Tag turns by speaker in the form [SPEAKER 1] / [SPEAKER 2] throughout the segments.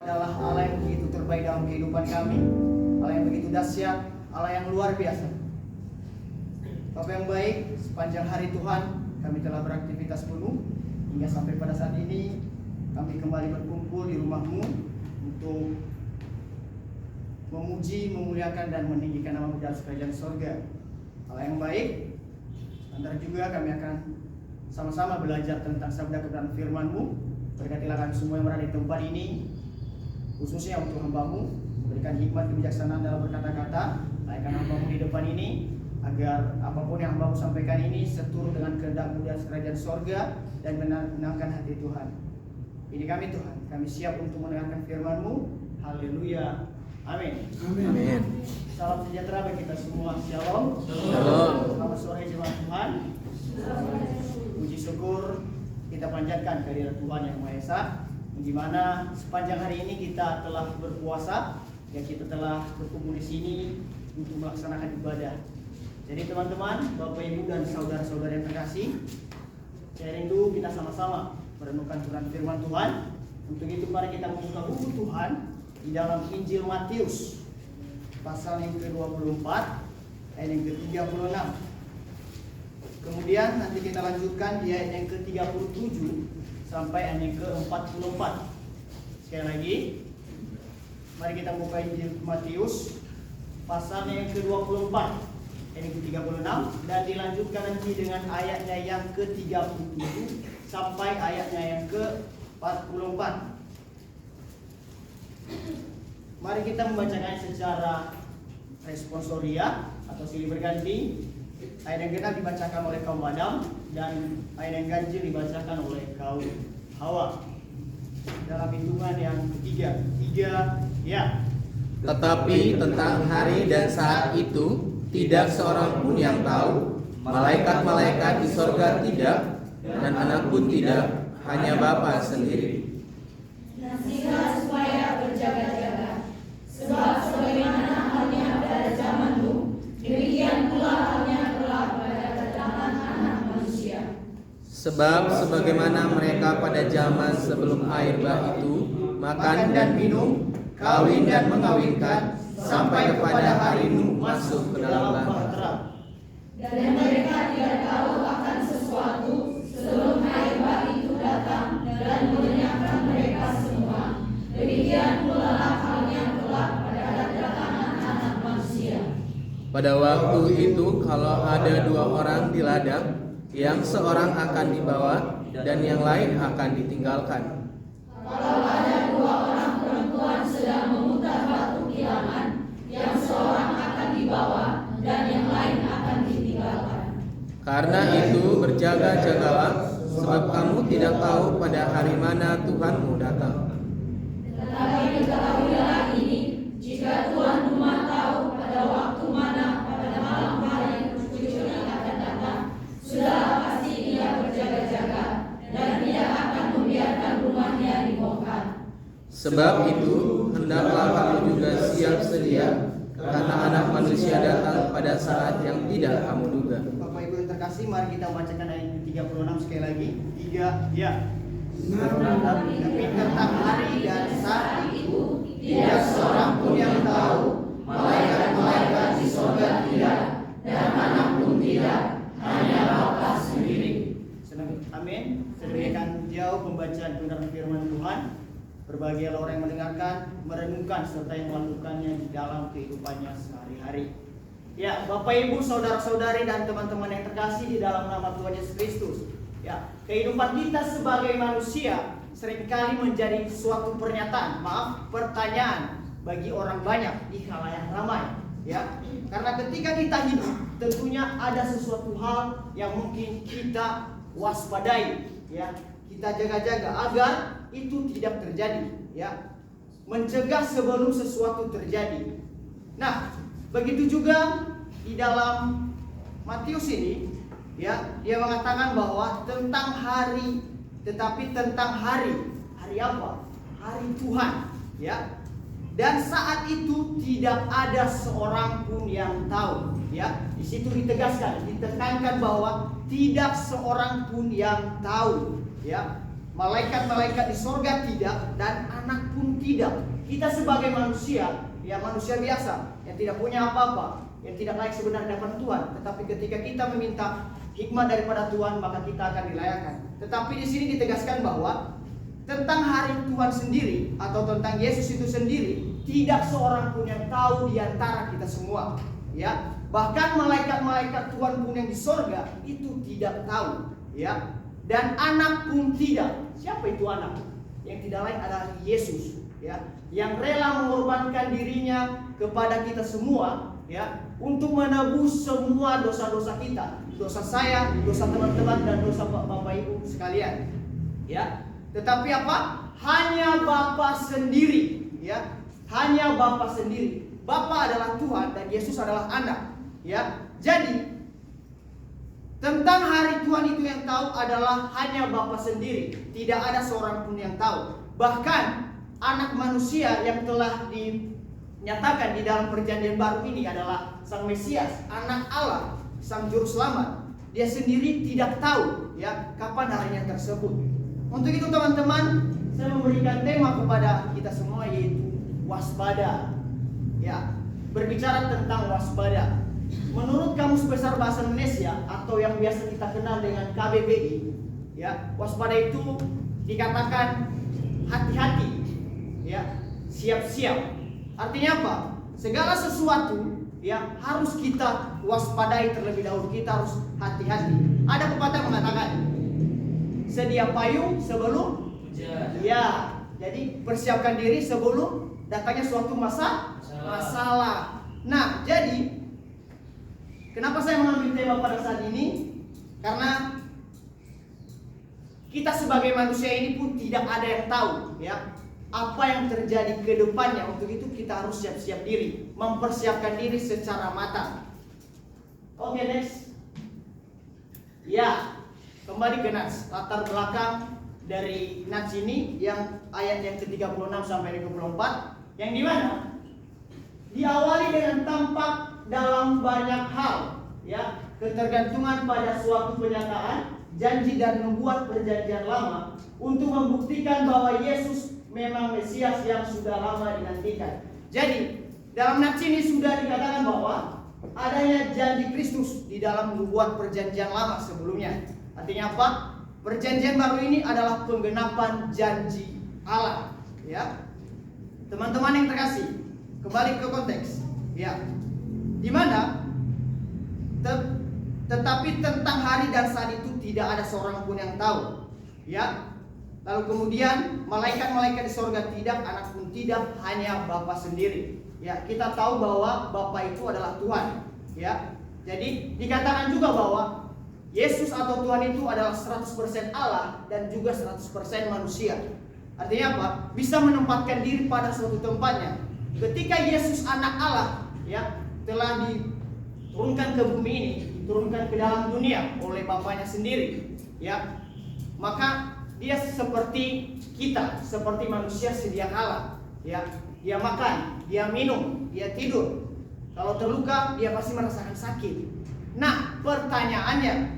[SPEAKER 1] adalah Allah yang begitu terbaik dalam kehidupan kami, Allah yang begitu dahsyat, Allah yang luar biasa. Bapa yang baik, sepanjang hari Tuhan kami telah beraktivitas penuh hingga sampai pada saat ini kami kembali berkumpul di rumah-Mu untuk memuji, memuliakan dan meninggikan nama-Mu dalam kerajaan surga. Allah yang baik, sebentar juga kami akan sama-sama belajar tentang sabda kebenaran firman-Mu. Berkatilah kami semua yang berada di tempat ini, khususnya untuk hamba-Mu, berikan hikmat kebijaksanaan dalam berkata-kata. Layakkan hamba-Mu di depan ini, agar apapun yang hamba-Mu sampaikan ini seturut dengan kehendak-Mu dan kerajaan sorga dan menyenangkan hati Tuhan. Ini kami Tuhan, kami siap untuk mendengarkan firman-Mu. Haleluya, amin.
[SPEAKER 2] Amin.
[SPEAKER 1] Salam sejahtera bagi kita semua. Shalom.
[SPEAKER 2] Shalom.
[SPEAKER 1] Selamat sore jemaat Tuhan. Puji syukur kita panjatkan kehadirat Tuhan yang Maha Esa, di mana sepanjang hari ini kita telah berpuasa, ya kita telah berkumpul di sini untuk melaksanakan ibadah. Jadi teman-teman, Bapak Ibu dan saudara-saudara yang terkasih, saya rindu kita sama-sama merenungkan firman Tuhan. Untuk itu mari kita membuka buku Tuhan di dalam Injil Matius pasal yang ke-24 ayat yang ke-36. Kemudian nanti kita lanjutkan di ayat yang ke-37 sampai ayat yang ke-44. Sekali lagi, mari kita buka Injil Matius pasal yang ke-24 ayat yang ke-36 dan dilanjutkan nanti dengan ayatnya yang ke-37 sampai ayatnya yang ke-44. Mari kita membacakan secara responsoria atau silih berganti. Ayat yang genap dibacakan oleh kaum Adam dan ayat yang ganjil dibacakan oleh kaum Hawa. Dalam hitungan yang ketiga, ya.
[SPEAKER 2] Tetapi tentang hari dan saat itu tidak seorang pun yang tahu, malaikat-malaikat di sorga tidak, dan anak pun tidak, hanya Bapa sendiri.
[SPEAKER 3] Nasihat supaya berjaga-jaga, sebab sebagaimana halnya pada zamanmu, demikian pula halnya kelak pada kedatangan Anak Manusia.
[SPEAKER 2] Sebab sebagaimana mereka pada zaman sebelum air bah itu makan dan minum, kawin dan mengawinkan, sampai kepada hari Nuh masuk ke dalam bahtera.
[SPEAKER 3] Dan mereka tidak tahu akan sesuatu sebelum air bah itu datang dan melenyapkan mereka semua. Demikian pula halnya kelak pada kedatangan Anak Manusia.
[SPEAKER 2] Pada waktu itu kalau ada dua orang di ladang, yang seorang akan dibawa dan yang lain akan ditinggalkan.
[SPEAKER 3] Kalau ada dua orang perempuan sedang memutar batu kilangan, yang seorang akan dibawa dan yang lain akan ditinggalkan.
[SPEAKER 2] Karena itu berjaga-jagalah, sebab kamu tidak tahu pada hari mana Tuhanmu datang.
[SPEAKER 3] Tetapi ketahuilah ini, jika Tuhan rumah tahu pada waktu mana pada malam hari cucunya akan datang, sudah pasti ia berjaga-jaga dan tidak akan membiarkan rumahnya dibongkar.
[SPEAKER 2] Sebab itu hendaklah kamu juga siap sedia, karena Anak Manusia datang pada saat yang tidak kamu duga.
[SPEAKER 1] Bapak Ibu yang terkasih, mari kita bacakan ayat 36 sekali lagi. 3, ya. Tapi tentang hari dan saat itu tidak seorang pun yang tahu, malaikat-malaikat di sorga tidak, dan anak pun tidak, hanya Bapa sendiri. Amin. Sedemikian jauh pembacaan kebenaran firman Tuhan. Berbahagialah orang yang mendengarkan, merenungkan serta yang melakukannya di dalam kehidupannya sehari-hari. Ya, Bapak Ibu, saudara-saudari dan teman-teman yang terkasih di dalam nama Tuhan Yesus Kristus. Ya, kehidupan kita sebagai manusia seringkali menjadi suatu pertanyaan bagi orang banyak di khalayak ramai. Ya, karena ketika kita hidup, tentunya ada sesuatu hal yang mungkin kita waspadai. Ya, kita jaga-jaga agar itu tidak terjadi. Ya, mencegah sebelum sesuatu terjadi. Nah, begitu juga di dalam Matius ini, ya, dia mengatakan bahwa tentang hari, tetapi tentang hari apa? Hari Tuhan, ya. Dan saat itu tidak ada seorang pun yang tahu, ya. Di situ ditegaskan, ditekankan bahwa tidak seorang pun yang tahu, ya. malaikat-malaikat di sorga tidak, dan anak pun tidak. Kita sebagai manusia, ya manusia biasa yang tidak punya apa-apa, yang tidak layak sebenarnya depan Tuhan. Tetapi ketika kita meminta hikmat daripada Tuhan, maka kita akan dilayakkan. Tetapi di sini ditegaskan bahwa tentang hari Tuhan sendiri atau tentang Yesus itu sendiri, tidak seorang pun yang tahu di antara kita semua. Ya, bahkan malaikat-malaikat Tuhan pun yang di sorga itu tidak tahu. Ya, dan anak pun tidak. Siapa itu anak? Yang tidak lain adalah Yesus, ya, yang rela mengorbankan dirinya kepada kita semua, ya, untuk menebus semua dosa-dosa kita, dosa saya, dosa teman-teman, dan dosa Bapak Ibu sekalian. Ya, tetapi apa? Hanya Bapa sendiri, ya, hanya Bapa sendiri. Bapa adalah Tuhan dan Yesus adalah anak, ya. Jadi tentang hari Tuhan itu yang tahu adalah hanya Bapa sendiri. Tidak ada seorang pun yang tahu. Bahkan anak manusia yang telah dinyatakan di dalam perjanjian baru ini adalah Sang Mesias, anak Allah, Sang Juru Selamat. Dia sendiri tidak tahu, ya, kapan harinya tersebut. Untuk itu teman-teman, saya memberikan tema kepada kita semua, yaitu waspada. Ya, berbicara tentang waspada. Menurut Kamus Besar Bahasa Indonesia atau yang biasa kita kenal dengan KBBI, ya, waspada itu dikatakan hati-hati, ya, siap-siap. Artinya apa? Segala sesuatu yang harus kita waspadai terlebih dahulu, kita harus hati-hati. Ada pepatah mengatakan, sedia payung sebelum hujan. Ya, jadi persiapkan diri sebelum datangnya suatu masalah. Nah, jadi kenapa saya mengambil tema pada saat ini? Karena kita sebagai manusia ini pun tidak ada yang tahu, ya, apa yang terjadi ke depannya. Untuk itu kita harus siap-siap diri, mempersiapkan diri secara matang. Oke, next. Ya, kembali ke Nats. Latar belakang dari Nats ini yang ayat yang ke-36 sampai 24, yang dimana diawali dengan tampak dalam banyak hal, ya, ketergantungan pada suatu penyataan, janji dan membuat perjanjian lama untuk membuktikan bahwa Yesus memang Mesias yang sudah lama dinantikan. Jadi dalam nats ini sudah dikatakan bahwa adanya janji Kristus di dalam membuat perjanjian lama sebelumnya. Artinya apa? Perjanjian baru ini adalah penggenapan janji Allah, ya. Teman-teman yang terkasih, kembali ke konteks, ya, di mana tetapi tentang hari dan saat itu tidak ada seorang pun yang tahu, ya. Lalu kemudian malaikat-malaikat di sorga tidak, anak pun tidak, hanya Bapa sendiri. Ya, kita tahu bahwa Bapa itu adalah Tuhan, ya. Jadi dikatakan juga bahwa Yesus atau Tuhan itu adalah 100% Allah dan juga 100% manusia. Artinya apa? Bisa menempatkan diri pada suatu tempatnya. Ketika Yesus anak Allah, ya, telah diturunkan ke bumi ini, diturunkan ke dalam dunia oleh Bapaknya sendiri, ya, maka dia seperti kita, seperti manusia sedia kala, ya. Dia makan, dia minum, dia tidur. Kalau terluka, dia pasti merasakan sakit. Nah, pertanyaannya,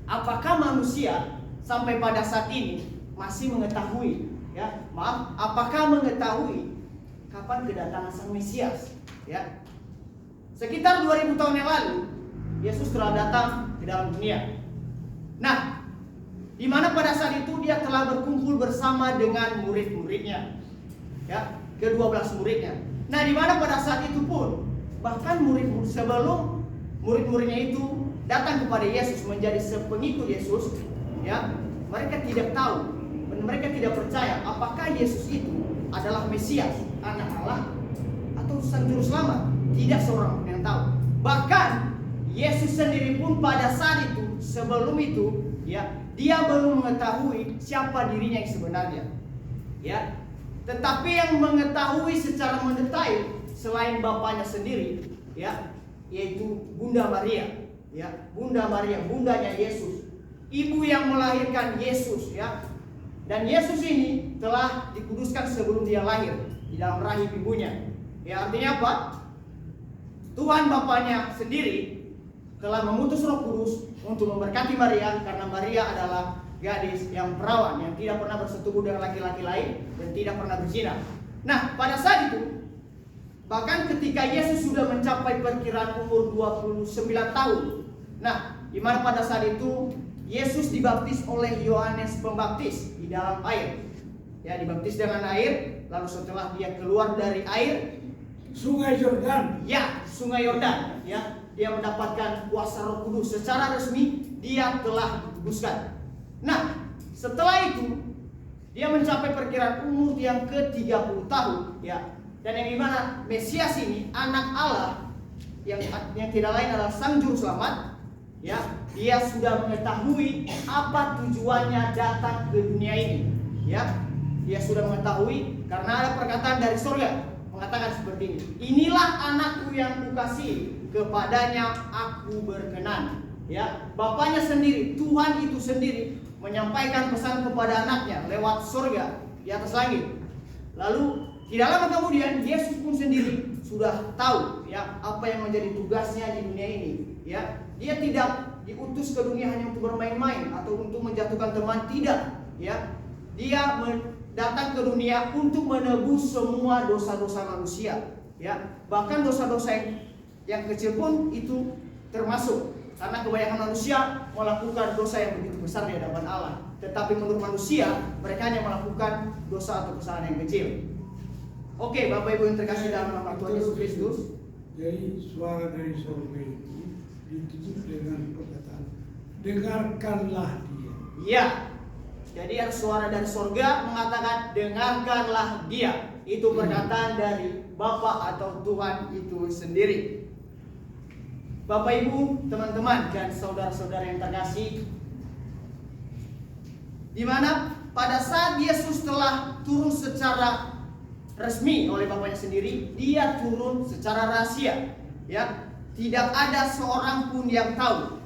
[SPEAKER 1] apakah manusia sampai pada saat ini masih mengetahui, ya, apakah mengetahui kapan kedatangan Sang Mesias, ya? Sekitar 2000 tahun yang lalu, Yesus telah datang ke dalam dunia. Nah, di mana pada saat itu dia telah berkumpul bersama dengan murid-muridnya, ya, ke-12 muridnya. Nah, di mana pada saat itu pun bahkan sebelum murid-muridnya itu datang kepada Yesus menjadi pengikut Yesus, ya, mereka tidak tahu, mereka tidak percaya apakah Yesus itu adalah Mesias, anak Allah, atau Sang Juru Selamat. Tidak seorang pun yang tahu. Bahkan Yesus sendiri pun pada saat itu, sebelum itu, ya, dia belum mengetahui siapa dirinya yang sebenarnya, ya. Tetapi yang mengetahui secara mendetail selain Bapaknya sendiri, ya, yaitu Bunda Maria, ya, Bunda Maria, bundanya Yesus, ibu yang melahirkan Yesus, ya. Dan Yesus ini telah dikuduskan sebelum dia lahir di dalam rahim ibunya. Ya, artinya apa? Tuhan Bapaknya sendiri telah mengutus Roh Kudus untuk memberkati Maria, karena Maria adalah gadis yang perawan yang tidak pernah bersetubuh dengan laki-laki lain dan tidak pernah berzina. Nah, pada saat itu, bahkan ketika Yesus sudah mencapai perkiraan umur 29 tahun. Nah, di mana pada saat itu Yesus dibaptis oleh Yohanes Pembaptis di dalam air. Ya, dibaptis dengan air, lalu setelah dia keluar dari air,
[SPEAKER 4] Sungai Yordan.
[SPEAKER 1] ya, Sungai Yordan, ya, dia mendapatkan kuasa Roh Kudus. Secara resmi dia telah dikuduskan. Nah, setelah itu dia mencapai perkiraan umur yang ke-30 tahun, ya. Dan yang dimana Mesias ini anak Allah yang tidak lain adalah Sang Juru Selamat, ya. Dia sudah mengetahui apa tujuannya datang ke dunia ini, ya. Dia sudah mengetahui karena ada perkataan dari surga mengatakan seperti ini. Inilah anakku yang kukasihi, kepadanya aku berkenan. Ya, Bapaknya sendiri, Tuhan itu sendiri menyampaikan pesan kepada anaknya lewat surga di atas langit. Lalu tidak lama kemudian Yesus pun sendiri sudah tahu ya apa yang menjadi tugasnya di dunia ini. Ya, dia tidak diutus ke dunia hanya untuk bermain-main atau untuk menjatuhkan teman, tidak. Ya, dia datang ke dunia untuk menebus semua dosa-dosa manusia. Ya, bahkan dosa-dosa yang kecil pun itu termasuk. Karena kebanyakan manusia melakukan dosa yang begitu besar di hadapan Allah. Tetapi menurut manusia, mereka hanya melakukan dosa atau kesalahan yang kecil. Oke, Bapak Ibu yang terkasih dalam nama Tuhan Yesus Kristus.
[SPEAKER 4] Jadi suara dari surga itu ditutup dengan perkataan, dengarkanlah dia.
[SPEAKER 1] Iya. Jadi ada suara dari surga mengatakan, dengarkanlah dia. Itu perkataan dari Bapa atau Tuhan itu sendiri. Bapak Ibu, teman-teman dan saudara-saudara yang terkasih, di mana pada saat Yesus telah turun secara resmi oleh Bapaknya sendiri, dia turun secara rahasia, ya. Tidak ada seorang pun yang tahu.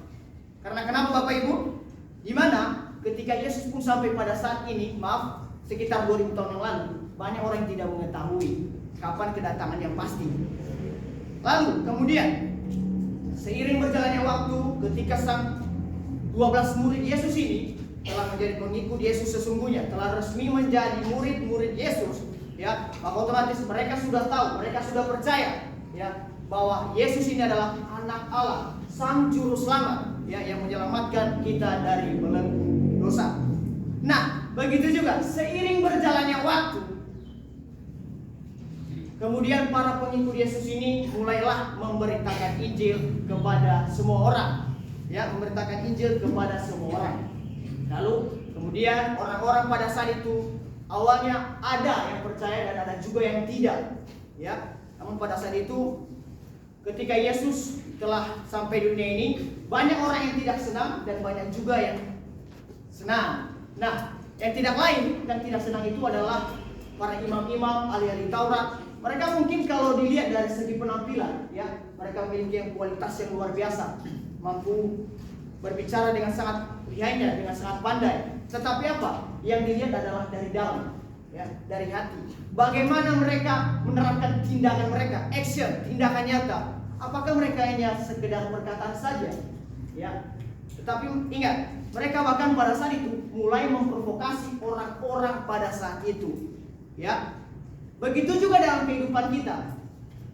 [SPEAKER 1] Karena kenapa Bapak Ibu? Di mana ketika Yesus pun sampai pada saat ini, maaf, sekitar 2000 tahun yang lalu, banyak orang yang tidak mengetahui kapan kedatangan yang pasti. Lalu kemudian seiring berjalannya waktu, ketika sang 12 murid Yesus ini telah menjadi pengikut Yesus sesungguhnya, telah resmi menjadi murid-murid Yesus, ya, maka otomatis mereka sudah tahu, mereka sudah percaya, ya, bahwa Yesus ini adalah anak Allah, Sang Juru Selamat, ya, yang menyelamatkan kita dari belenggu dosa. Nah, begitu juga seiring berjalannya waktu, kemudian para pengikut Yesus ini mulailah memberitakan Injil kepada semua orang, ya, memberitakan Injil kepada semua orang. Lalu kemudian orang-orang pada saat itu awalnya ada yang percaya dan ada juga yang tidak, ya. Namun pada saat itu ketika Yesus telah sampai di dunia ini, banyak orang yang tidak senang dan banyak juga yang senang. Nah, yang tidak lain dan tidak senang itu adalah para imam-imam, ahli-ahli Taurat. Mereka mungkin kalau dilihat dari segi penampilan, ya, mereka memiliki yang kualitas yang luar biasa, mampu berbicara dengan sangat lihainya, dengan sangat pandai. Tetapi apa? Yang dilihat adalah dari dalam, ya, dari hati. Bagaimana mereka menerapkan tindakan mereka, action, tindakan nyata. Apakah mereka hanya sekedar perkataan saja? Ya. Tetapi ingat, mereka bahkan pada saat itu mulai memprovokasi orang-orang pada saat itu, ya. Begitu juga dalam kehidupan kita.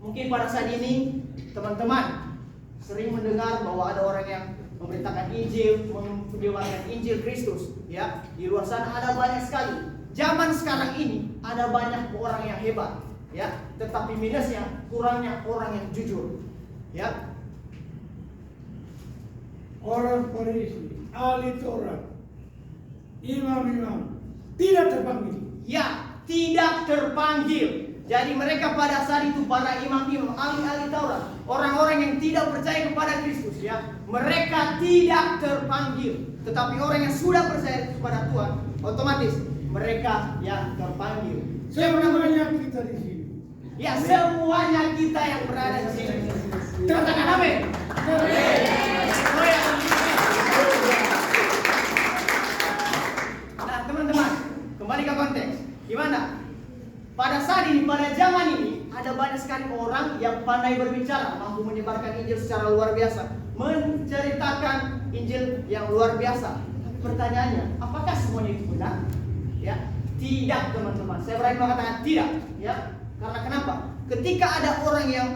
[SPEAKER 1] Mungkin pada saat ini teman-teman sering mendengar bahwa ada orang yang memberitakan Injil, menyebarkan Injil Kristus, ya. Di luar sana ada banyak sekali. Zaman sekarang ini ada banyak orang yang hebat, ya. Tetapi minusnya kurangnya orang yang jujur, ya.
[SPEAKER 4] Orang Farisi, ahli Taurat, imam-imam tidak terpanggil.
[SPEAKER 1] Ya, tidak terpanggil. Jadi mereka pada saat itu, para imam-imam, ahli-ahli Taurat, orang-orang yang tidak percaya kepada Kristus, ya, mereka tidak terpanggil. Tetapi orang yang sudah percaya kepada Tuhan, otomatis mereka yang terpanggil.
[SPEAKER 4] Semuanya kita di sini.
[SPEAKER 1] Ya, semuanya kita yang berada di sini. Katakan amin. Nah, teman-teman, kembali ke konteks. Gimana? Pada saat ini, pada zaman ini, ada banyak sekali orang yang pandai berbicara, mampu menyebarkan Injil secara luar biasa, menceritakan Injil yang luar biasa. Tapi pertanyaannya, apakah semuanya itu benar? Ya, tidak teman-teman. Saya berani mengatakan tidak. Ya, karena kenapa? Ketika ada orang yang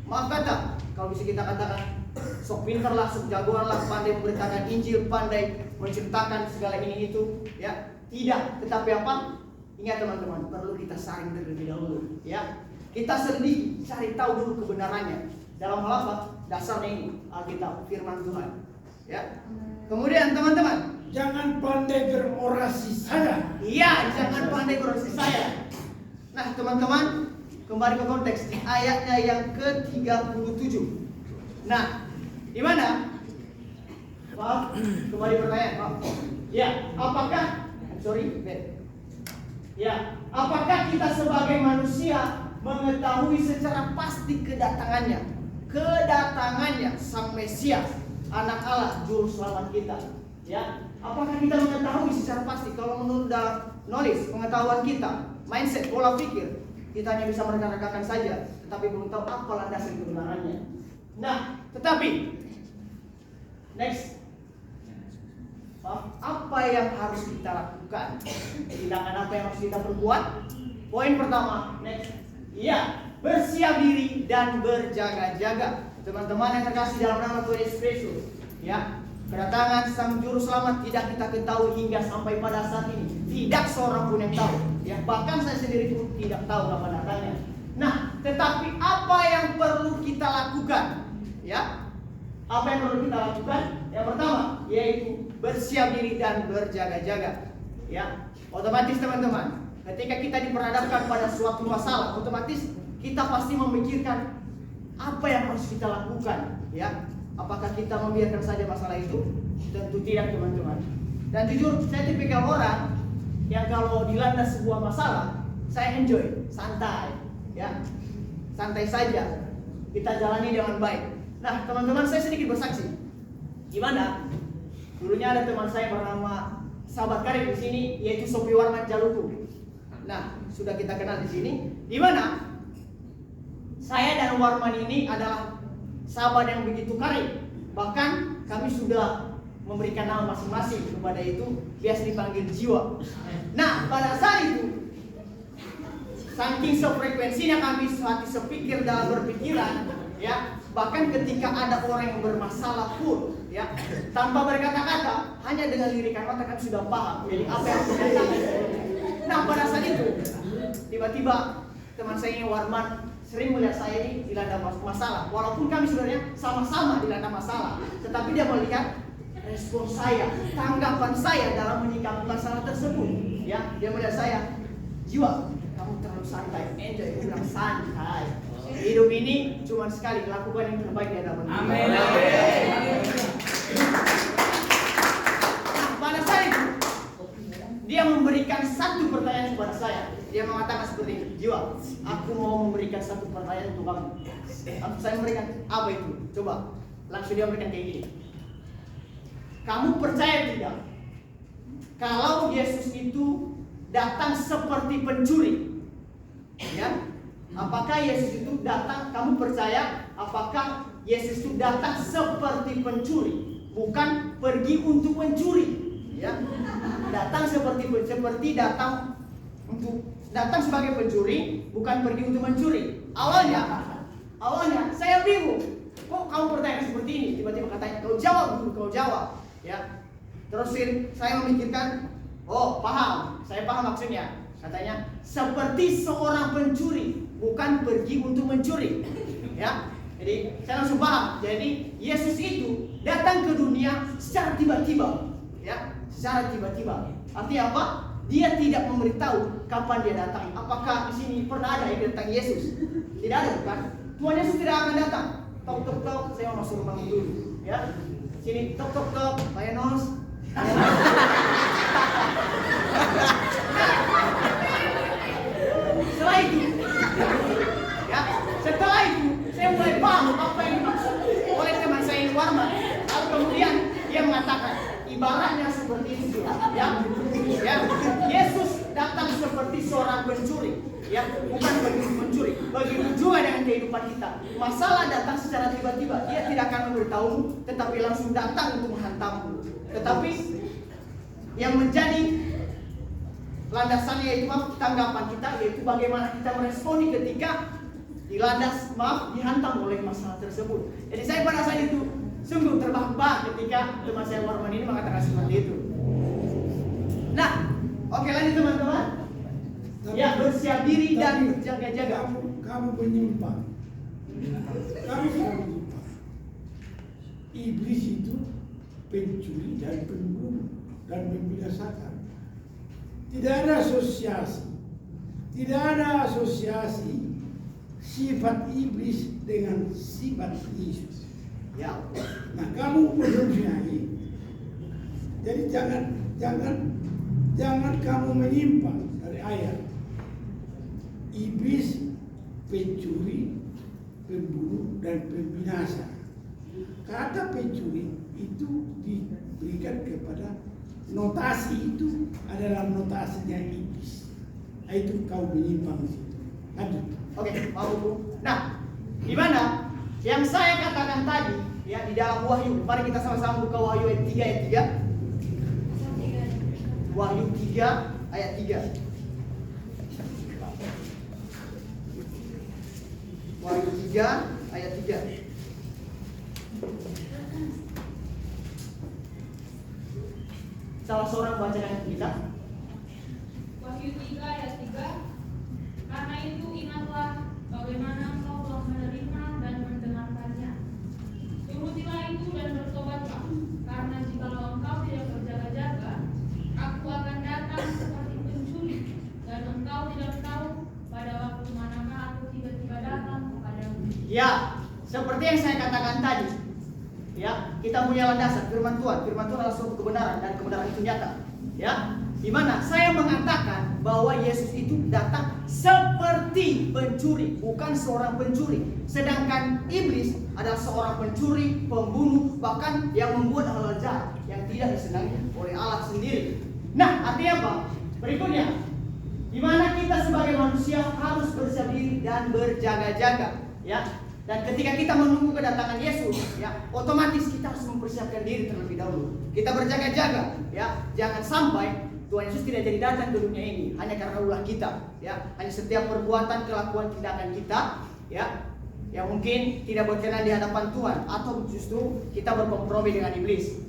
[SPEAKER 1] maaf kata, kalau bisa kita katakan sok pintar lah, sok jagoan lah, pandai memberitakan Injil, pandai menceritakan segala ini itu, ya tidak. Tetapi apa? Ingat teman-teman, perlu kita saring terlebih dahulu. Ya, kita selidiki, cari tahu dulu kebenarannya. Dalam hal apa? Dasarnya ini Alkitab, Firman Tuhan. Ya. Kemudian teman-teman,
[SPEAKER 4] Jangan pandai berorasi saja.
[SPEAKER 1] iya, jangan pandai berorasi saya. Nah teman-teman, kembali ke konteks di ayatnya yang ke-37. Nah, di mana? Maaf, kembali pertanyaan, Pak. Ya, apakah apakah kita sebagai manusia mengetahui secara pasti kedatangannya Sang Mesias, Anak Allah, Juru Selamat kita? Ya, apakah kita mengetahui secara pasti? Kalau menurut knowledge, pengetahuan kita, mindset, pola pikir, kita hanya bisa mereka-rekakan saja, tetapi belum tahu apa landasan kebenarannya. Nah, tetapi next, apa yang harus kita lakukan? Tindakan apa yang harus kita perbuat? Poin pertama, next, iya, bersiap diri dan berjaga-jaga. Teman-teman yang terkasih dalam nama Tuhan Yesus Kristus, ya, kedatangan Sang Juru Selamat tidak kita ketahui hingga sampai pada saat ini. Tidak seorang pun yang tahu. Ya, bahkan saya sendiri pun tidak tahu kapan datangnya. Nah, tetapi apa yang perlu kita lakukan? Ya, apa yang perlu kita lakukan? Yang pertama, yaitu bersiap diri dan berjaga-jaga. Ya, otomatis teman-teman, ketika kita diperhadapkan pada suatu masalah, otomatis kita pasti memikirkan apa yang harus kita lakukan. Ya, apakah kita membiarkan saja masalah itu? Tentu tidak teman-teman. Dan jujur, saya tipikal orang yang kalau dilanda sebuah masalah, saya enjoy, santai, ya, santai saja. Kita jalani dengan baik. Nah, teman-teman, saya sedikit bersaksi. Gimana? Dulunya ada teman saya bernama sahabat karib di sini, yaitu Sopi Warman Jaluku. Nah, sudah kita kenal di sini. Di mana? Saya dan Warman ini adalah sahabat yang begitu karib. Bahkan kami sudah memberikan nama masing-masing kepada itu, biasa dipanggil jiwa. Nah, pada saat itu, saking sefrekuensinya kami hati sepikir dalam berpikiran, ya, bahkan ketika ada orang yang bermasalah pun, ya, tanpa berkata-kata, hanya dengan lirikan mata kami sudah paham. Jadi apa yang terjadi. Nah, pada saat itu, tiba-tiba teman saya ini Warman sering melihat saya ini dilanda masalah. Walaupun kami sebenarnya sama-sama dilanda masalah, tetapi dia melihat respon saya, tanggapan saya dalam menyikapi masalah tersebut. Ya, dia melihat saya, jiwa, kamu terlalu santai, enjoy, bilang santai. Hidup ini cuma sekali, lakukan yang terbaik di hadapan Tuhan.
[SPEAKER 2] Amin.
[SPEAKER 1] Nah, pada saat itu, dia memberikan satu pertanyaan kepada saya. Dia mengatakan seperti ini, jiwa, aku mau memberikan satu pertanyaan untuk kamu. Saya memberikan apa itu? Coba, langsung dia memberikan kayak gini. Kamu percaya tidak? Kalau Yesus itu datang seperti pencuri, ya? Apakah Yesus itu datang? Kamu percaya? Apakah Yesus itu datang seperti pencuri, bukan pergi untuk mencuri? Ya, datang seperti datang sebagai pencuri, bukan pergi untuk mencuri. Awalnya saya bingung. Kok kamu pertanyaan seperti ini? Tiba-tiba katanya, kau jawab. Ya, terus saya memikirkan, oh paham, saya paham maksudnya. Katanya seperti seorang pencuri, bukan pergi untuk mencuri. Ya, jadi saya langsung paham. Jadi Yesus itu datang ke dunia secara tiba-tiba, ya, secara tiba-tiba. Artinya apa? Dia tidak memberitahu kapan dia datang. Apakah di sini pernah ada yang datang Yesus? Tidak ada, bukan? Tuhan Yesus tidak akan datang. Tok, saya mau masuk rumah dulu. Ya, sini tok, Pak Enos. Setelah itu, saya mulai paham apa yang dimaksud oleh teman saya ini Warman. Lalu kemudian dia mengatakan, ibaratnya seperti itu, ya. Yesus datang seperti seorang pencuri, ya, bukan begitu mencuri. Begitu juga dengan kehidupan kita. Masalah datang secara tiba-tiba, dia tidak akan memberitahu, tetapi langsung datang untuk menghantammu. Tetapi yang menjadi landasannya yaitu tanggapan kita, yaitu bagaimana kita meresponi ketika dihantam oleh masalah tersebut. Jadi saya pada saat itu sungguh terbahak-bahak ketika teman saya Warman ini mengatakan seperti itu. Nah, oke lanjut teman-teman. Ya, bersiap diri dan jaga-jaga.
[SPEAKER 4] Kamu menyimpang. Kamu menyimpang. Iblis itu pencuri dan pembunuh dan membinasakan. Tidak ada asosiasi. Tidak ada asosiasi sifat iblis dengan sifat Yesus.
[SPEAKER 1] Ya.
[SPEAKER 4] Nah, kamu mempunyai. Jadi jangan kamu menyimpang dari ayat. Iblis pencuri, pembunuh dan pembinasa. Kata pencuri itu diberikan kepada notasi itu adalah notasinya iblis. Itu kau menyimpang di situ. Lanjut.
[SPEAKER 1] Oke, mau Bu. Nah, di mana yang saya katakan tadi ya di dalam Wahyu. Mari kita sama-sama buka Wahyu ayat 3 ayat 3. Wahyu 3 ayat 3. Wahyu 3 ayat 3. Salah seorang bacakan kita.
[SPEAKER 3] Wahyu 3 ayat 3. Karena itu ingatlah bagaimana engkau telah menerima dan mendengarkannya. Turutilah itu dan bertobatlah, karena jikalau engkau tidak berjaga-jaga, aku akan datang seperti pencuri, dan engkau tidak tahu pada waktu manakah aku tiba-tiba datang kepadamu.
[SPEAKER 1] Ya, seperti yang saya katakan tadi. Ya, kita punya landasan firman Tuhan. Firman Tuhan adalah suatu kebenaran dan kebenaran itu nyata. Ya, di mana saya mengatakan bahwa Yesus itu datang seperti pencuri, bukan seorang pencuri. Sedangkan iblis adalah seorang pencuri, pembunuh, bahkan yang membuat hal-hal jahat yang tidak disenangi oleh Allah sendiri. Nah, artinya apa? Berikutnya, di mana kita sebagai manusia harus bersiap diri dan berjaga-jaga, ya. Dan ketika kita menunggu kedatangan Yesus, ya, otomatis kita harus mempersiapkan diri terlebih dahulu. Kita berjaga-jaga, ya. Jangan sampai Tuhan Yesus tidak jadi datang ke dunia ini hanya karena ulah kita, ya. Hanya setiap perbuatan, kelakuan, tindakan kita, ya, yang mungkin tidak berkenan di hadapan Tuhan, atau justru kita berkompromi dengan iblis.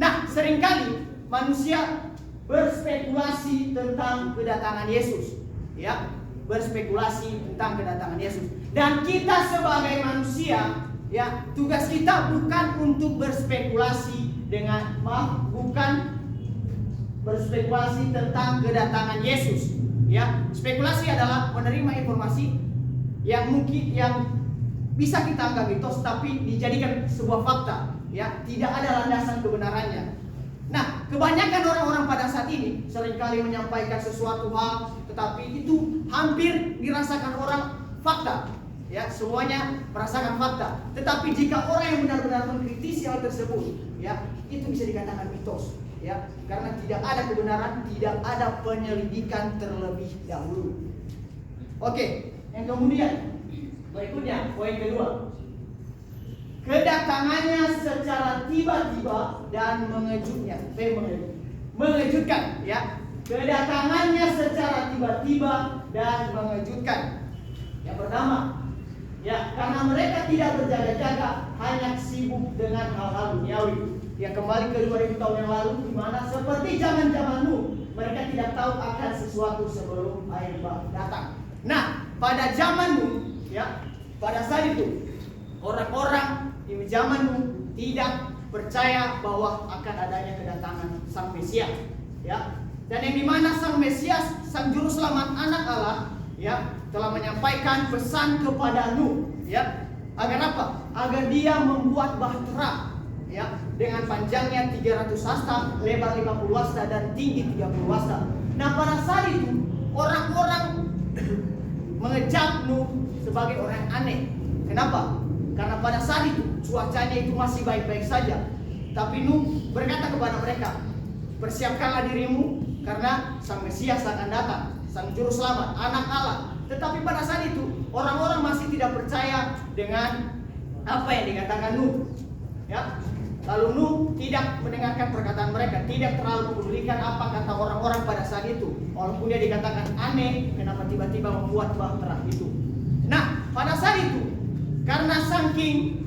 [SPEAKER 1] Nah, seringkali manusia berspekulasi tentang kedatangan Yesus, ya. Berspekulasi tentang kedatangan Yesus. Dan kita sebagai manusia, ya, tugas kita bukan untuk berspekulasi bukan berspekulasi tentang kedatangan Yesus, ya. Spekulasi adalah menerima informasi yang mungkin yang bisa kita anggap mitos tapi dijadikan sebuah fakta, ya, tidak ada landasan kebenarannya. Nah, kebanyakan orang-orang pada saat ini seringkali menyampaikan sesuatu hal, tetapi itu hampir dirasakan orang fakta, ya, semuanya merasakan fakta. Tetapi jika orang yang benar-benar mengkritisi hal tersebut, ya, itu bisa dikatakan mitos, ya, karena tidak ada kebenaran, tidak ada penyelidikan terlebih dahulu. Oke, yang kemudian berikutnya poin kedua. Kedatangannya secara tiba-tiba dan mengejutkan, ya. Kedatangannya secara tiba-tiba dan mengejutkan. Yang pertama, ya, karena mereka tidak berjaga-jaga, hanya sibuk dengan hal-hal duniawi. Ya, kembali ke 2000 tahun yang lalu, di mana seperti zaman-zaman Nuh, mereka tidak tahu akan sesuatu sebelum air bah datang. Nah, pada zaman Nuh, ya, pada saat itu orang-orang di zaman Nuh tidak percaya bahwa akan adanya kedatangan Sang Mesias, ya. Dan yang dimana Sang Mesias, Sang Juru Selamat, Anak Allah, ya, telah menyampaikan pesan kepada Nuh, ya, agar apa? Agar dia membuat bahtera, ya, dengan panjangnya 300 hasta, lebar 50 hasta dan tinggi 30 hasta. Nah, pada saat itu orang-orang mengecap Nuh sebagai orang aneh. Kenapa? Karena pada saat itu cuacanya itu masih baik-baik saja. Tapi Nuh berkata kepada mereka, persiapkanlah dirimu karena Sang Mesias akan datang, Sang Juru Selamat, Anak Allah. Tetapi pada saat itu orang-orang masih tidak percaya dengan apa yang dikatakan Nuh, ya. Lalu Nuh tidak mendengarkan perkataan mereka, tidak terlalu mempedulikan apa kata orang-orang pada saat itu. Walaupun dia dikatakan aneh, kenapa tiba-tiba membuat bahtera itu. Nah, pada saat itu, karena saking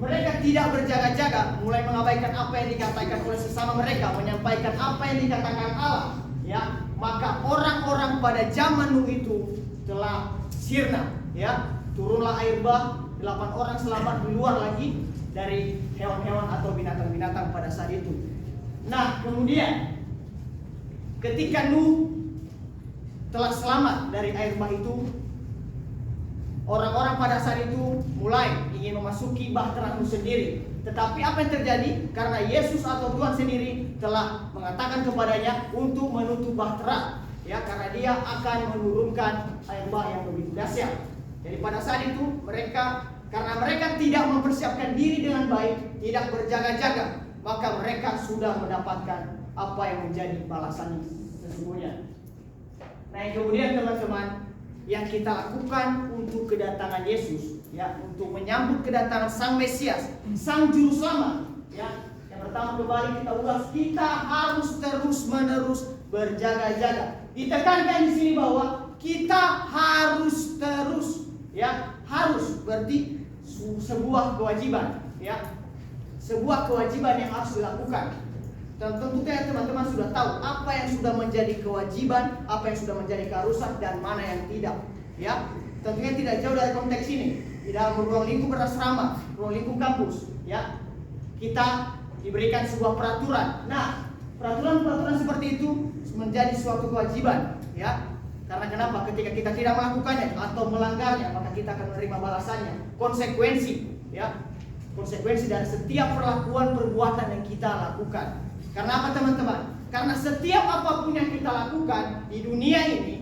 [SPEAKER 1] mereka tidak berjaga-jaga, mulai mengabaikan apa yang dikatakan oleh sesama mereka, menyampaikan apa yang dikatakan Allah, ya, maka orang-orang pada zaman Nuh itu telah sirna, ya. Turunlah air bah, 8 orang selamat di luar lagi dari hewan-hewan atau binatang-binatang pada saat itu. Nah, kemudian ketika Nuh telah selamat dari air bah itu, orang-orang pada saat itu mulai ingin memasuki bahtera Nuh sendiri. Tetapi apa yang terjadi? Karena Yesus atau Tuhan sendiri telah mengatakan kepadanya untuk menutup bahtera, ya, karena dia akan menurunkan air bah yang begitu dahsyat. Jadi pada saat itu karena mereka tidak mempersiapkan diri dengan baik, tidak berjaga-jaga, maka mereka sudah mendapatkan apa yang menjadi balasannya sesungguhnya. Nah, yang kemudian teman-teman, yang kita lakukan untuk kedatangan Yesus, ya, untuk menyambut kedatangan Sang Mesias, Sang Juru Selamat, ya. Yang pertama kembali kita ulas, kita harus terus-menerus berjaga-jaga. Ditekankan di sini bahwa kita harus terus, ya, harus berarti sebuah kewajiban, ya, sebuah kewajiban yang harus dilakukan. Dan tentunya teman-teman sudah tahu apa yang sudah menjadi kewajiban, apa yang sudah menjadi keharusan, dan mana yang tidak, ya. Tentunya tidak jauh dari konteks ini. Di dalam ruang lingkup berasrama, ruang lingkup kampus, ya, kita diberikan sebuah peraturan. Nah, peraturan-peraturan seperti itu menjadi suatu kewajiban, ya. Karena kenapa? Ketika kita tidak melakukannya atau melanggarnya, maka kita akan menerima balasannya, konsekuensi, ya, konsekuensi dari setiap perlakuan perbuatan yang kita lakukan. Karena apa teman-teman? Karena setiap apapun yang kita lakukan di dunia ini,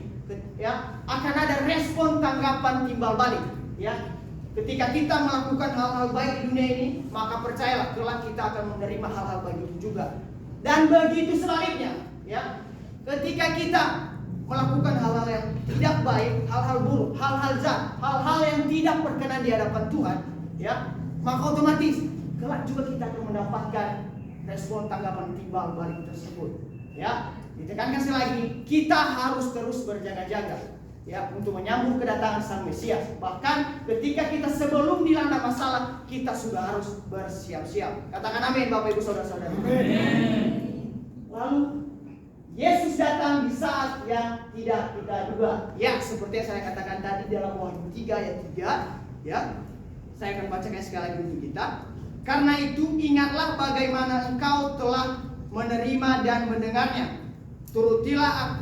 [SPEAKER 1] ya, akan ada respon tanggapan timbal balik, ya. Ketika kita melakukan hal-hal baik di dunia ini, maka percayalah kelak kita akan menerima hal-hal baik itu juga. Dan begitu sebaliknya, ya. Ketika kita melakukan hal-hal yang tidak baik, hal-hal buruk, hal-hal jahat, hal-hal yang tidak berkenan di hadapan Tuhan, ya, maka otomatis kelak juga kita akan mendapatkan respon tanggapan timbal balik tersebut, ya. Ditekankan sekali lagi, kita harus terus berjaga-jaga, ya, untuk menyambut kedatangan Sang Mesias. Bahkan ketika kita sebelum dilanda masalah, kita sudah harus bersiap-siap. Katakan amin, Bapak Ibu Saudara-saudara. Lalu Yesus datang di saat yang tidak kita duga. Ya, seperti yang saya katakan tadi dalam Wahyu 3 ayat 3, ya. Saya akan bacakan sekali lagi untuk kita. Karena itu ingatlah bagaimana engkau telah menerima dan mendengarnya. Turutilah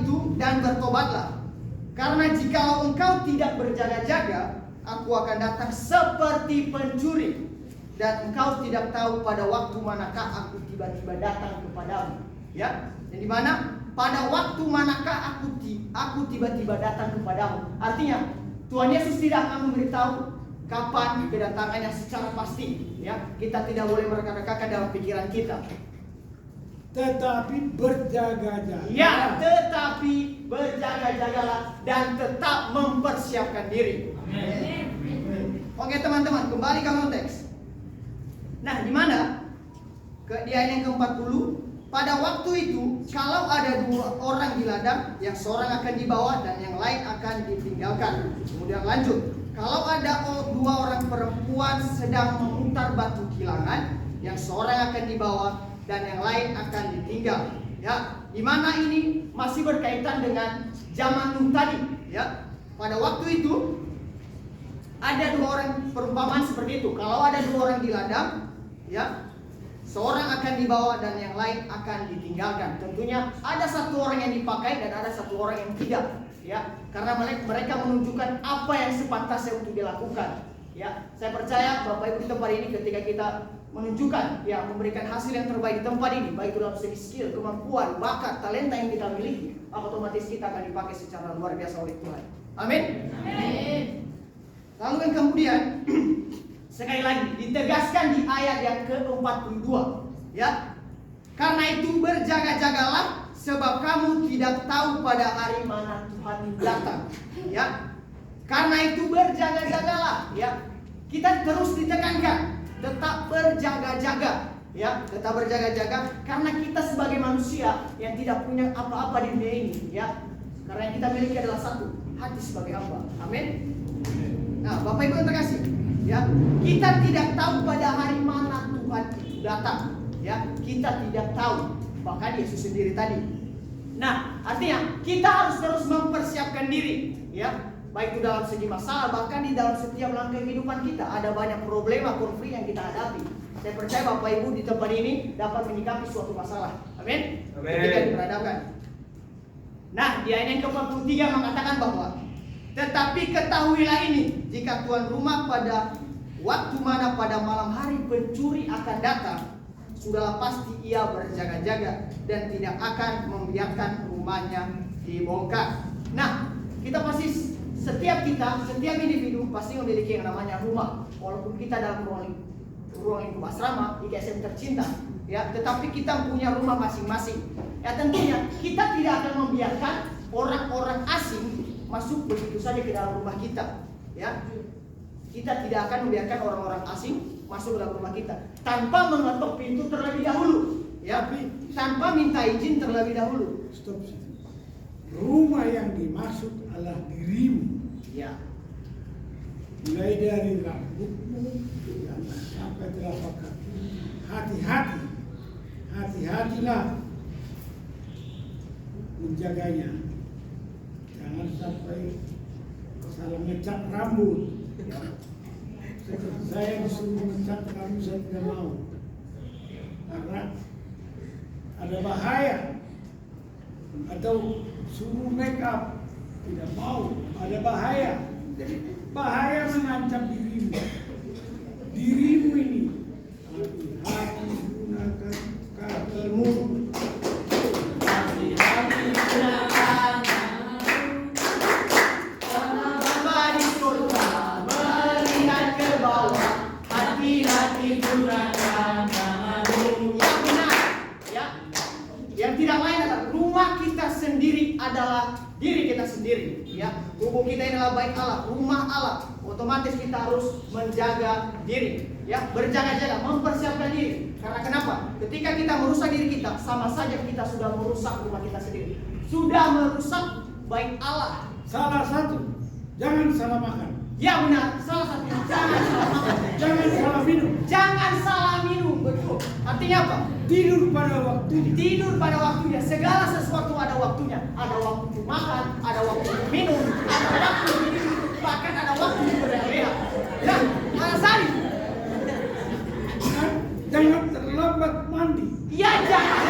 [SPEAKER 1] itu dan bertobatlah. Karena jikalau engkau tidak berjaga-jaga, aku akan datang seperti pencuri, dan engkau tidak tahu pada waktu manakah aku tiba-tiba datang kepadamu. Ya, dan di mana pada waktu manakah aku tiba-tiba datang kepadamu. Artinya Tuhan Yesus tidak akan memberitahu kapan kedatangannya secara pasti, ya. Kita tidak boleh mereka-rekakan dalam pikiran kita.
[SPEAKER 4] Tetapi berjaga-jaga.
[SPEAKER 1] Ya, tetapi berjaga-jagalah dan tetap mempersiapkan diri. Amin. Oke teman-teman, kembali ke konteks. Nah, di mana? Di ayat yang ke-40. Pada waktu itu, kalau ada 2 orang di ladang, yang seorang akan dibawa dan yang lain akan ditinggalkan. Kemudian lanjut, kalau ada 2 orang perempuan sedang memutar batu kilangan, yang seorang akan dibawa dan yang lain akan ditinggal. Ya, di mana ini masih berkaitan dengan zaman Nuh tadi. Ya, pada waktu itu ada 2 orang, perumpamaan seperti itu. Kalau ada 2 orang di ladang, ya, seorang akan dibawa dan yang lain akan ditinggalkan. Tentunya ada 1 orang yang dipakai dan ada 1 orang yang tidak, ya. Karena mereka menunjukkan apa yang sepantasnya untuk dilakukan. Ya, saya percaya Bapak Ibu di tempat ini ketika kita menunjukkan, ya, memberikan hasil yang terbaik di tempat ini, baik dalam segi skill, kemampuan, bakat, talenta yang kita miliki, otomatis kita akan dipakai secara luar biasa oleh Tuhan. Amin. Amin. Lalu yang kemudian sekali lagi ditegaskan di ayat yang ke-42, ya. Karena itu berjaga-jagalah, sebab kamu tidak tahu pada hari mana Tuhan datang, ya. Karena itu berjaga-jagalah, ya. Kita terus ditekankan tetap berjaga-jaga. Ya, tetap berjaga-jaga karena kita sebagai manusia yang tidak punya apa-apa di dunia ini, ya. Karena yang kita miliki adalah satu, hati sebagai hamba. Amin. Nah, Bapak Ibu yang terkasih, ya, kita tidak tahu pada hari mana Tuhan itu datang, ya. Kita tidak tahu. Bahkan Yesus sendiri tadi. Nah, artinya kita harus terus mempersiapkan diri, ya. Baik itu dalam segi masalah, bahkan di dalam setiap langkah kehidupan kita ada banyak problema, konflik yang kita hadapi. Saya percaya Bapak Ibu di tempat ini dapat menyikapi suatu masalah. Amin. Ketika diperhadapkan. Nah, di ayat yang ke-43 mengatakan bahwa tetapi ketahuilah ini, jika tuan rumah pada waktu mana pada malam hari pencuri akan datang, sudahlah pasti ia berjaga-jaga dan tidak akan membiarkan rumahnya dibongkar. Nah, kita pasti setiap individu pasti memiliki yang namanya rumah. Walaupun kita dalam ruang lingkup asrama, IKSM tercinta, ya, tetapi kita punya rumah masing-masing. Ya, tentunya kita tidak akan membiarkan orang-orang asing masuk begitu saja ke dalam rumah kita, ya. Kita tidak akan membiarkan orang-orang asing masuk ke dalam rumah kita tanpa mengetok pintu terlebih dahulu, ya, tanpa minta izin terlebih dahulu.
[SPEAKER 4] Stop situ. Rumah yang dimaksud adalah dirimu.
[SPEAKER 1] Ya.
[SPEAKER 4] Mulai dari rambutmu sampai telapak kaki. Hati-hati. Hati-hatilah menjaganya. Jangan sampai salah ngecat rambut. Saya disuruh ngecat rambut, saya tidak mau. Karena ada bahaya. Atau suruh make up, tidak mau, ada bahaya. Jadi bahaya mengancam dirimu. Dirimu ini hati-hati gunakan kakimu. Hati-hati gunakan
[SPEAKER 1] Bapa di surga melihat ke bawah, hati-hati gunakan tanganmu. Yang benar, ya. Yang tidak lain adalah rumah kita sendiri adalah diri kita sendiri, ya. Tubuh kita ini adalah bait Allah, rumah Allah. Otomatis kita harus menjaga diri, ya, berjaga-jaga, mempersiapkan diri. Karena kenapa? Ketika kita merusak diri kita, sama saja kita sudah merusak rumah kita sendiri. Sudah merusak bait Allah.
[SPEAKER 4] salah satu, jangan salah makan.
[SPEAKER 1] Ya benar, salah satu, jangan salah makan.
[SPEAKER 4] Jangan salah minum.
[SPEAKER 1] Jangan salah minum, betul. Artinya apa?
[SPEAKER 4] Tidur pada waktunya.
[SPEAKER 1] Tidur pada waktunya. Segala sesuatu ada waktunya. Ada waktu makan, ada waktu minum, ada waktu minum, bahkan ada waktu berleha. Nah, Anasari.
[SPEAKER 4] Jangan terlambat mandi.
[SPEAKER 1] Ya jangan.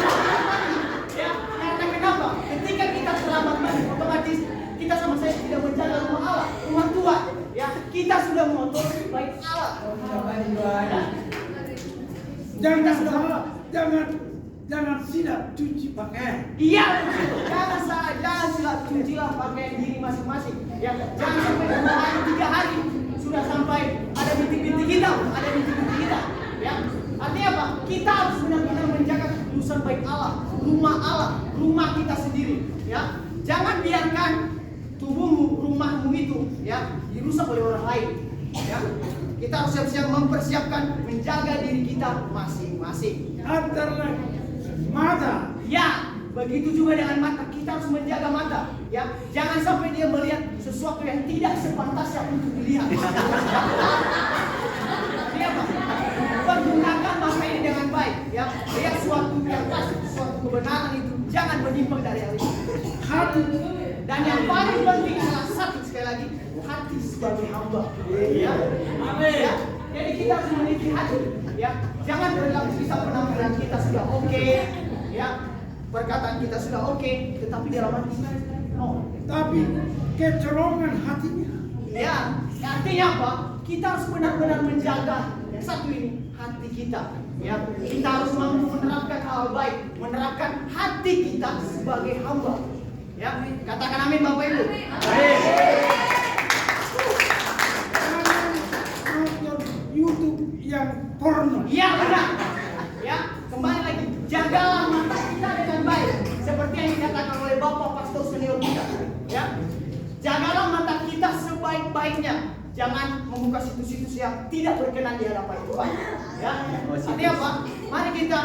[SPEAKER 1] Ya, karena kenapa? Ketika kita terlambat mandi, otomatis kita sama saya tidak menjaga rumah Allah, rumah tua. Ya, kita sudah mengotori baik Allah.
[SPEAKER 4] Jangan salah, jangan silap cuci pakaian.
[SPEAKER 1] Iya, begitu. Jangan salah, jangan silap cucilah pakaian diri masing-masing. Ya, jangan sampai 2 hari, 3 hari sudah sampai ada bintik-bintik kita, Ya, artinya apa? Kita harus benar-benar menjaga kekudusan baik Allah, rumah kita sendiri. Ya, jangan biarkan tubuhmu, rumahmu itu, ya, dirusak oleh orang lain. Ya, kita harus siap-siap mempersiapkan menjaga diri kita masing-masing.
[SPEAKER 4] Antara lain mata.
[SPEAKER 1] Ya, begitu juga dengan mata. Kita harus menjaga mata. Ya, jangan sampai dia melihat sesuatu yang tidak sepantasnya untuk dilihat. Dia pergunakan mata ini dengan baik. Ya, lihat suatu yang pas, suatu kebenaran itu jangan menyimpang dari hal itu.
[SPEAKER 4] Hati.
[SPEAKER 1] Dan yang paling penting adalah satu, sekali lagi, hati sebagai hamba. Ya, amin. Ya, jadi kita harus memiliki hati. Ya, jangan berlaku kita penampilan kita sudah oke. Ya, perkataan kita sudah oke, tetapi dalam hati no.
[SPEAKER 4] Tapi kecolongan hatinya.
[SPEAKER 1] Ya, artinya apa? Kita harus benar-benar menjaga yang satu ini, hati kita. Ya, kita harus mampu menerapkan hal baik, menerapkan hati kita sebagai hamba. Ya, katakan amin Bapak Ibu. Amin.
[SPEAKER 4] Jangan nonton YouTube yang porno.
[SPEAKER 1] Iya benar. Ya, kembali lagi, jagalah mata kita dengan baik, seperti yang dikatakan oleh Bapak Pastor Senior kita. Ya, jagalah mata kita sebaik-baiknya. jangan membuka situs-situs yang tidak berkenan di hadapan Tuhan. Ya, artinya apa? Mari kita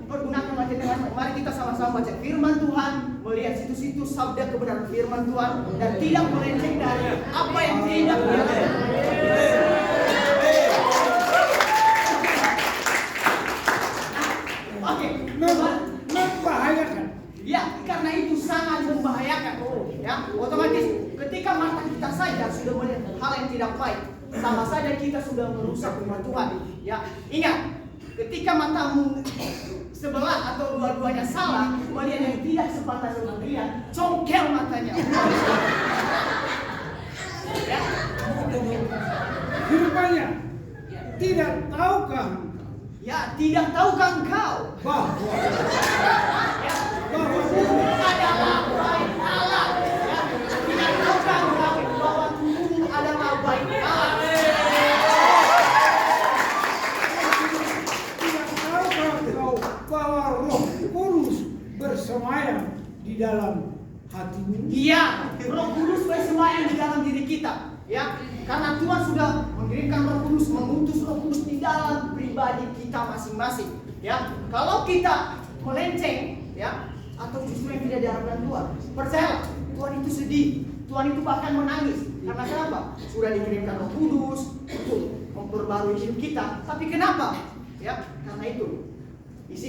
[SPEAKER 1] pergunakan baca Tuhan. Mari kita sama-sama baca firman Tuhan, melihat situs-situs sabda kebenaran firman Tuhan, dan tidak melenceng dari apa yang tidak benar. Oke,
[SPEAKER 4] membahayakan.
[SPEAKER 1] ya, karena itu sangat membahayakan. Ya, otomatis ketika mata kita saja sudah melihat hal yang tidak baik, sama saja kita sudah merusak rumah Tuhan. Ya, ingat, ketika matamu sebelah atau dua-duanya salah, melihat yang tidak sepatutnya melihat, congkel matanya. Ya,
[SPEAKER 4] Firman-Nya, tidak tahukah
[SPEAKER 1] ya, tidak tahukah engkau
[SPEAKER 4] bahwa
[SPEAKER 1] ya,
[SPEAKER 4] bahwa
[SPEAKER 1] adalah baik Allah? Ya, tidak tahukah engkau bahwa tubuhmu adalah baik Allah?
[SPEAKER 4] tidak tahukah engkau bahwa Roh Kudus bersemayam di dalam hatimu?
[SPEAKER 1] Iya, Roh Kudus bersemayam di dalam diri kita. Ya, karena Tuhan sudah mengirimkan Roh Kudus, mengutus Roh Kudus di dalam pribadi kita masing-masing. Ya, kalau kita melenceng, ya, atau justru yang tidak diharapkan Tuhan, percayalah, Tuhan itu sedih, Tuhan itu bahkan menangis. Karena kenapa? Sudah dikirimkan Roh Kudus untuk memperbarui hidup kita. Tapi kenapa? Ya, karena itu. Di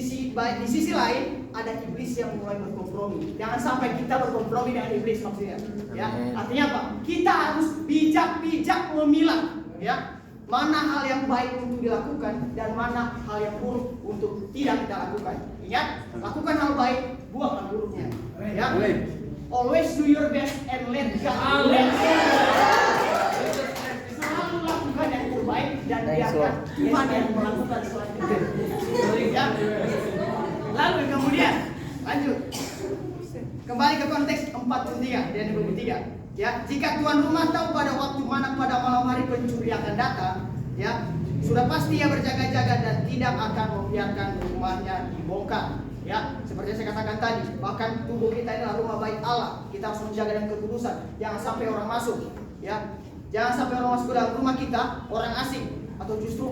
[SPEAKER 1] sisi lain ada iblis yang mulai berkompromi. Jangan sampai kita berkompromi dengan iblis maksudnya. Ya, artinya apa? Kita harus bijak-bijak memilah, ya, mana hal yang baik untuk dilakukan dan mana hal yang buruk untuk tidak kita lakukan. Ingat, lakukan hal baik, buangkan buruknya. Ya. Always do your best and let God bless. Selalu lakukan yang terbaik dan biarkan Tuhan yang melakukan selanjutnya. Ya. Lalu kemudian lanjut. Kembali ke konteks 4:3 dan 23. Ya, jika tuan rumah tahu pada waktu mana pada malam hari pencuri akan datang, ya, sudah pasti ia berjaga-jaga dan tidak akan membiarkan rumahnya dibongkar. Ya, seperti yang saya katakan tadi, bahkan tubuh kita adalah rumah baik Allah. Kita harus menjaga dengan kekudusan. Jangan sampai orang masuk, ya. Jangan sampai orang masuk ke dalam rumah kita, orang asing, atau justru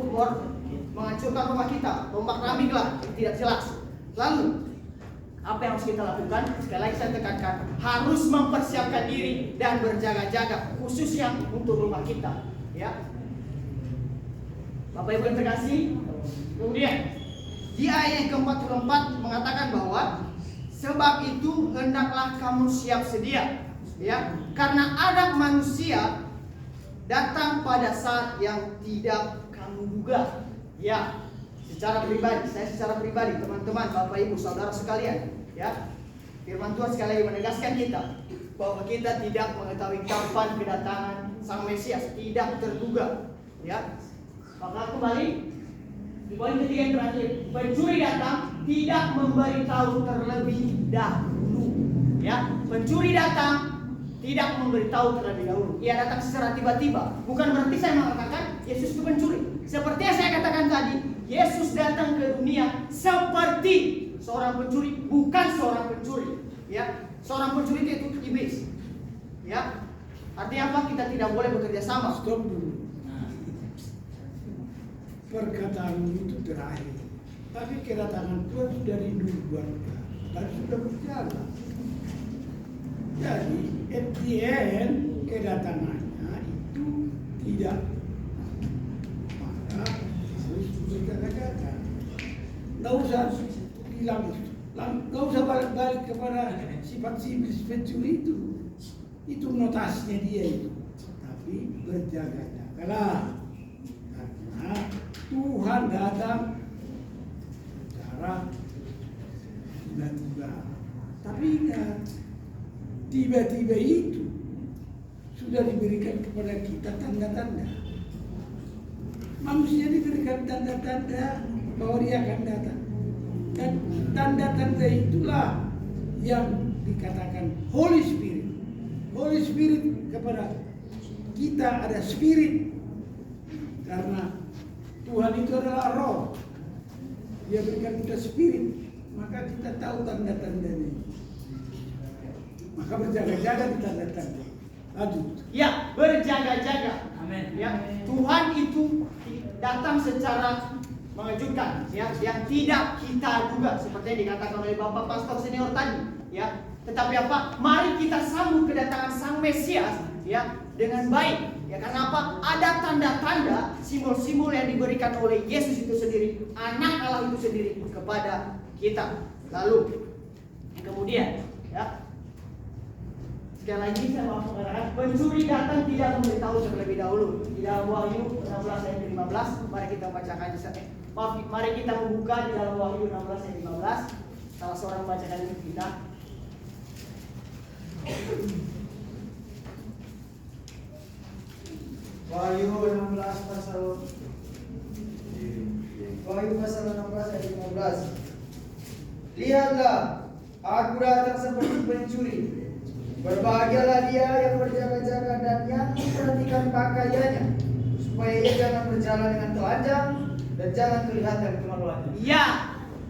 [SPEAKER 1] menghancurkan rumah kita, rombak-rambing lah, tidak jelas. Lalu apa yang harus kita lakukan? Sekali lagi saya tekankan, harus mempersiapkan diri dan berjaga-jaga, khususnya untuk rumah kita. Ya, Bapak Ibu yang terkasih, kemudian di ayat yang ke-44 mengatakan bahwa sebab itu hendaklah kamu siap sedia, ya, karena anak manusia datang pada saat yang tidak kamu duga. Ya, secara pribadi, saya secara pribadi, teman-teman, Bapak Ibu, saudara sekalian, ya, firman Tuhan sekali lagi menegaskan kita bahwa kita tidak mengetahui kapan kedatangan Sang Mesias, tidak terduga. Ya, maka kembali di poin ketiga yang terakhir, pencuri datang tidak memberitahu terlebih dahulu. Ya, pencuri datang tidak memberitahu terlebih dahulu. Ia datang secara tiba-tiba. Bukan berarti saya mengatakan Yesus itu pencuri. Seperti yang saya katakan tadi, Yesus datang ke dunia seperti seorang pencuri, bukan seorang pencuri. Ya, seorang pencuri itu iblis. Ya, artinya apa? Kita tidak boleh bekerja sama.
[SPEAKER 4] Stop dulu. Perkataan itu terakhir. Tapi kedatangan Tuhan sudah diduga dan sudah berjalan. Jadi, at the end, kedatangannya itu tidak, maka harus berjaga-jaga. Nggak usah bilang, nggak usah balik-balik kepada sifat iblis pencuri itu. Itu notasinya dia itu. Tapi berjaga-jagalah, karena Tuhan datang secara tiba-tiba. Tapi ingat, tiba-tiba itu sudah diberikan kepada kita tanda-tanda. Manusia diberikan tanda-tanda bahwa dia akan datang. Dan tanda-tanda itulah yang dikatakan Holy Spirit. Holy Spirit kepada kita ada spirit. Karena Tuhan itu adalah roh. Dia berikan kita spirit. Maka kita tahu tanda-tandanya. Maka berjaga-jaga di tanda-tanda. Lanjut.
[SPEAKER 1] Ya, berjaga-jaga. Amin. Ya, Tuhan itu datang secara mengejutkan, ya, yang tidak kita duga, seperti yang dikatakan oleh Bapak Pastor Senior tadi, ya. Tetapi apa? Mari kita sambut kedatangan Sang Mesias, ya, dengan baik. Ya, karena apa? Ada tanda-tanda, simbol-simbol yang diberikan oleh Yesus itu sendiri, Anak Allah itu sendiri kepada kita. Lalu kemudian, ya, sekali lagi saya mau mengatakan, pencuri datang tidak memberitahu terlebih dahulu. Di dalam Wahyu 16 ayat 15, mari kita bacakan mari kita membuka di dalam Wahyu 16 ayat 15. Salah seorang bacakan itu kita.
[SPEAKER 5] Wahyu 16 pasal 16 ayat 15. Lihatlah, aku datang seperti pencuri. Berbahagialah dia yang berjaga-jaga dan yang memperhatikan pakaiannya, supaya ia jangan berjalan dengan telanjang dan jangan kelihatan kemaluannya.
[SPEAKER 1] Ya,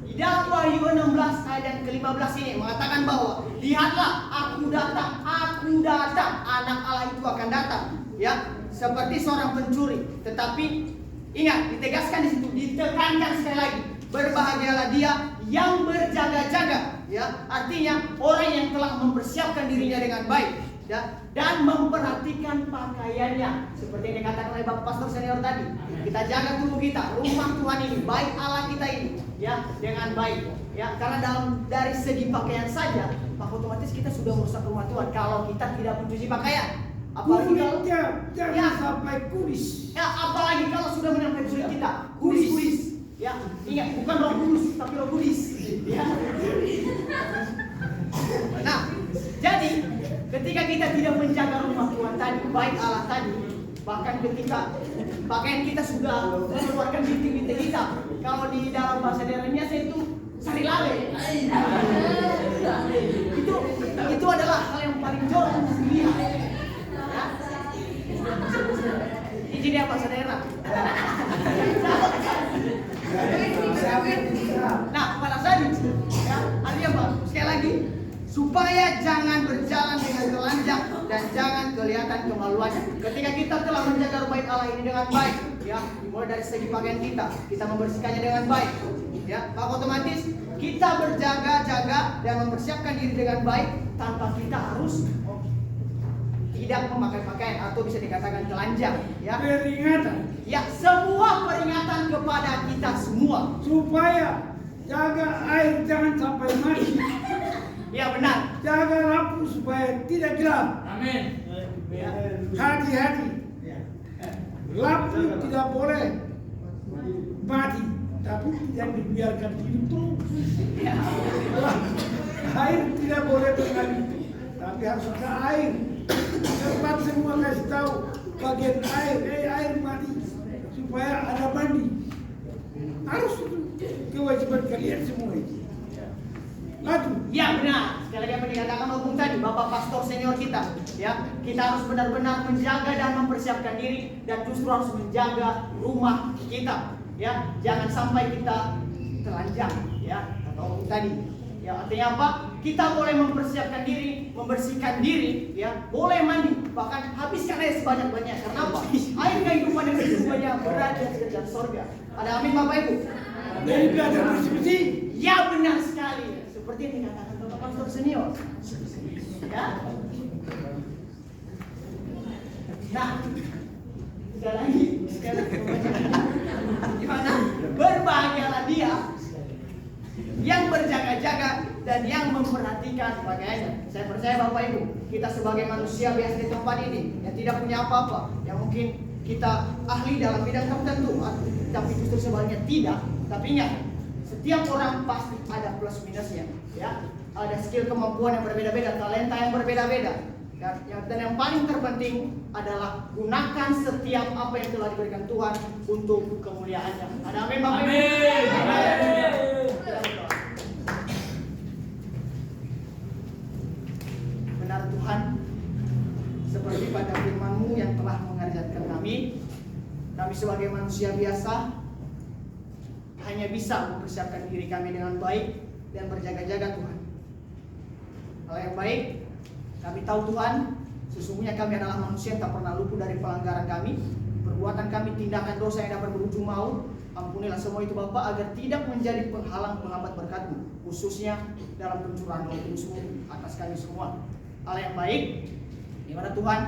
[SPEAKER 1] di dalam Wahyu 16 ayat yang ke-15 ini mengatakan bahwa lihatlah, aku datang, Anak Allah itu akan datang, ya, seperti seorang pencuri. Tetapi ingat, ditegaskan di situ, ditekankan sekali lagi, berbahagialah dia yang berjaga-jaga, ya, artinya orang yang telah mempersiapkan dirinya dengan baik, ya, dan memperhatikan pakaiannya, seperti yang dikatakan oleh Bapak Pastor Senior tadi. Kita jaga tubuh kita, rumah Tuhan ini, baik Allah kita ini, ya, dengan baik, ya, karena dari segi pakaian saja, maka otomatis kita sudah merusak rumah Tuhan kalau kita tidak mencuci pakaian. Apalagi kalau
[SPEAKER 4] Jangan sampai kudis.
[SPEAKER 1] ya, apalagi kalau sudah menyampai kulit kita, kudis. Ya, ingat, bukan Roh Kudus, tapi Roh Kudus. Ya. Nah, jadi ketika kita tidak menjaga rumah Tuhan tadi, baik Allah tadi, bahkan ketika pakaian kita sudah mengeluarkan bintik-bintik kita, kalau di dalam bahasa daerahnya itu sari lale. Itu adalah hal yang paling jorok untuk dilihat. Ya. Ini dia bahasa daerah. Nah, pada saat itu, ya, artinya apa? Sekali lagi, supaya jangan berjalan dengan telanjang dan jangan kelihatan kemaluannya. Ketika kita telah menjaga rumah Allah ini dengan baik, ya, dimulai dari segi pakaian kita membersihkannya dengan baik, ya, maka otomatis kita berjaga-jaga dan mempersiapkan diri dengan baik tanpa kita harus tidak memakai pakaian atau bisa dikatakan telanjang, ya.
[SPEAKER 4] Peringatan.
[SPEAKER 1] Ya, sebuah peringatan kepada kita semua.
[SPEAKER 4] Supaya jaga air jangan sampai mati.
[SPEAKER 1] Ya, benar.
[SPEAKER 4] Jaga lampu supaya tidak gelap.
[SPEAKER 3] Amin.
[SPEAKER 1] Ya.
[SPEAKER 4] Hati-hati. Lampu tidak boleh mati, tapi tidak dibiarkan hidup terus.
[SPEAKER 1] Ya.
[SPEAKER 4] Air tidak boleh mengalir, tapi harus ada air. Cepat semua kasih tahu bagian air mati supaya ada mandi. Harus itu kewajiban kalian semua itu. Maju.
[SPEAKER 1] Ya, benar. Sekali lagi apa yang dikatakan Opung tadi, Bapak Pastor Senior kita, ya, kita harus benar-benar menjaga dan mempersiapkan diri dan justru harus menjaga rumah kita, ya. Jangan sampai kita telanjang, ya, kata Opung tadi. Ya, artinya apa? Kita boleh mempersiapkan diri, membersihkan diri, ya, boleh mandi, bahkan habiskan air sebanyak-banyak. Karena apa? Air kehidupan yang sesungguhnya berada di dalam sorga. Ada amin, Bapak Ibu?
[SPEAKER 4] Jadi belajar bersih-bersih.
[SPEAKER 1] Ya, benar sekali. Seperti yang dikatakan Bapak Pastor Senior. Ya. Nah, sekali lagi gimana? Berbahagialah dia yang berjaga-jaga dan yang memperhatikan pakaiannya. Saya percaya Bapak Ibu, kita sebagai manusia biasa di tempat ini yang tidak punya apa-apa, yang mungkin kita ahli dalam bidang tertentu, tapi justru sebaliknya tidak. Tapi ingat, setiap orang pasti ada plus minusnya, ya. Ada skill kemampuan yang berbeda-beda, talenta yang berbeda-beda. Dan yang paling terpenting adalah gunakan setiap apa yang telah diberikan Tuhan untuk kemuliaannya. Ada amin, Bapak Ibu? Amin. Benar Tuhan, seperti pada firman-Mu yang telah mengajarkan kami sebagai manusia biasa hanya bisa mempersiapkan diri kami dengan baik dan berjaga-jaga Tuhan. Hal yang baik, kami tahu Tuhan, sesungguhnya kami adalah manusia yang tak pernah luput dari pelanggaran kami. perbuatan kami, tindakan dosa yang dapat berujung maut. Ampunilah semua itu Bapa, agar tidak menjadi penghalang penghambat berkat-Mu, khususnya dalam pencurahan Roh Kudus-Mu atas kami semua. Allah yang baik, di mana Tuhan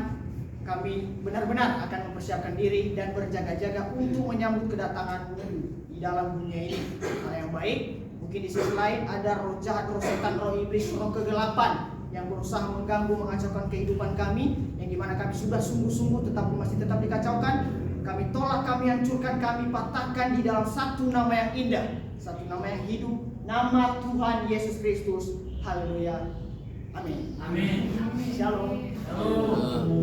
[SPEAKER 1] kami benar-benar akan mempersiapkan diri dan berjaga-jaga untuk menyambut kedatangan-Mu di dalam dunia ini. Allah yang baik, mungkin di sisi lain ada roh jahat, roh setan, roh iblis, roh kegelapan yang berusaha mengganggu, mengacaukan kehidupan kami, yang dimana kami sudah sungguh-sungguh tetapi masih tetap dikacaukan. Kami tolak, kami hancurkan, kami patahkan di dalam satu nama yang indah, satu nama yang hidup, nama Tuhan Yesus Kristus. Haleluya. Amin.
[SPEAKER 3] Amin.
[SPEAKER 1] Shalom.
[SPEAKER 3] Shalom.